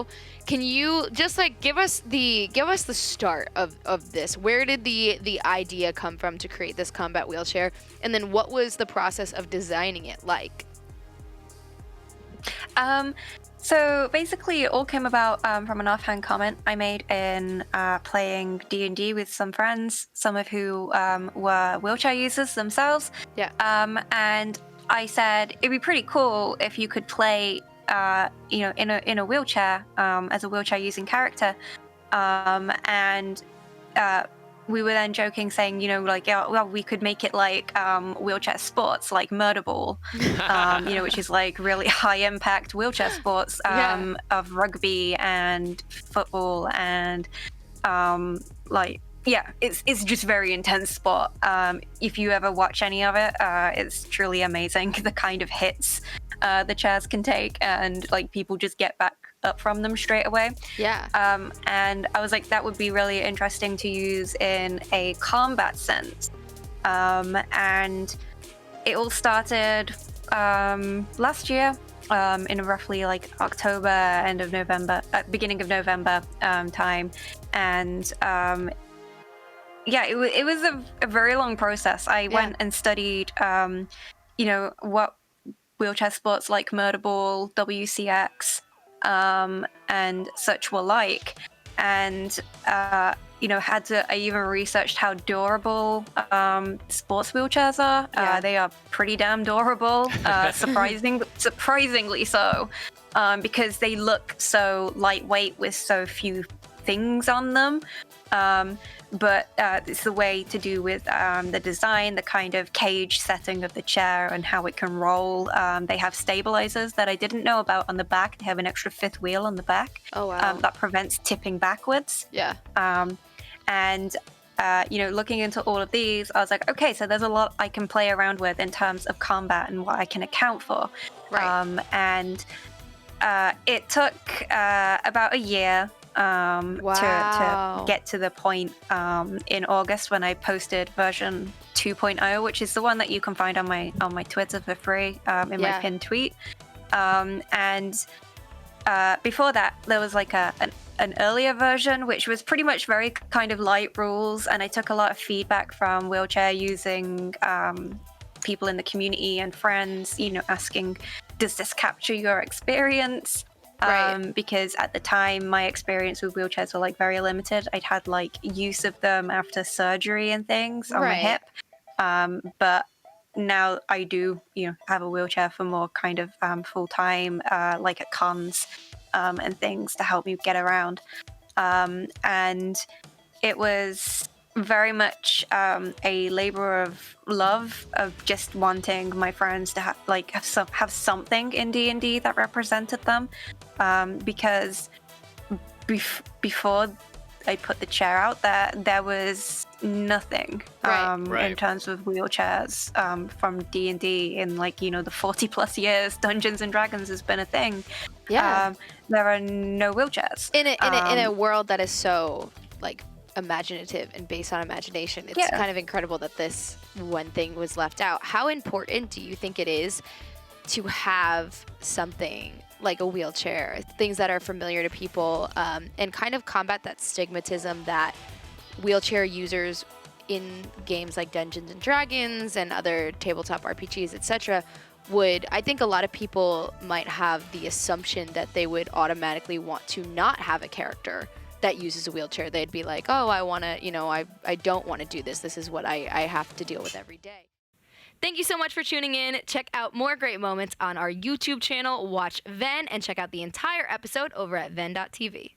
go. Can you just like give us the start of this? Where did the idea come from to create this combat wheelchair, and then what was the process of designing it like? So basically, it all came about from an offhand comment I made in playing D&D with some friends, some of who were wheelchair users themselves. Yeah. And I said it'd be pretty cool if you could play, in a wheelchair as a wheelchair using character. And we were then joking, saying, we could make it like wheelchair sports, like Murder Ball, which is like really high impact wheelchair sports of rugby and football and it's just very intense sport. If you ever watch any of it, it's truly amazing the kind of hits the chairs can take, and like people just get back up from them straight away. Yeah. And I was like, that would be really interesting to use in a combat sense. And it all started last year, in roughly like October, beginning of November time. And it was a very long process. I went and studied, what wheelchair sports like Murder Ball, WCX, and such were like, and I even researched how durable sports wheelchairs are. They are pretty damn durable, surprisingly so, because they look so lightweight with so few things on them. But it's the way to do with the design, the kind of cage setting of the chair and how it can roll. They have stabilizers that I didn't know about on the back. They have an extra fifth wheel on the back. Oh, wow. That prevents tipping backwards. Yeah. Looking into all of these, I was like, okay, so there's a lot I can play around with in terms of combat and what I can account for. Right. It took about a year to get to the point in August when I posted version 2.0, which is the one that you can find on my Twitter for free in my pinned tweet. Before that, there was like an earlier version, which was pretty much very kind of light rules, and I took a lot of feedback from wheelchair using people in the community and friends, asking, does this capture your experience? Right. Because at the time, my experience with wheelchairs were like very limited. I'd had like use of them after surgery and things on my hip. But now I do, have a wheelchair for more kind of full time, like at cons and things to help me get around. And it was very much a labor of love, of just wanting my friends to have something in D&D that represented them, because before I put the chair out there was nothing in terms of wheelchairs from D&D in the 40 plus years Dungeons and Dragons has been a thing. There are no wheelchairs in a world that is so like imaginative and based on imagination. It's kind of incredible that this one thing was left out. How important do you think it is to have something like a wheelchair, things that are familiar to people, and kind of combat that stigmatism that wheelchair users in games like Dungeons and Dragons and other tabletop RPGs, etc., I think a lot of people might have the assumption that they would automatically want to not have a character that uses a wheelchair. They'd be like, oh, I want to, I don't want to do this. This is what I have to deal with every day. Thank you so much for tuning in. Check out more great moments on our YouTube channel. Watch VENN and check out the entire episode over at VENN.tv.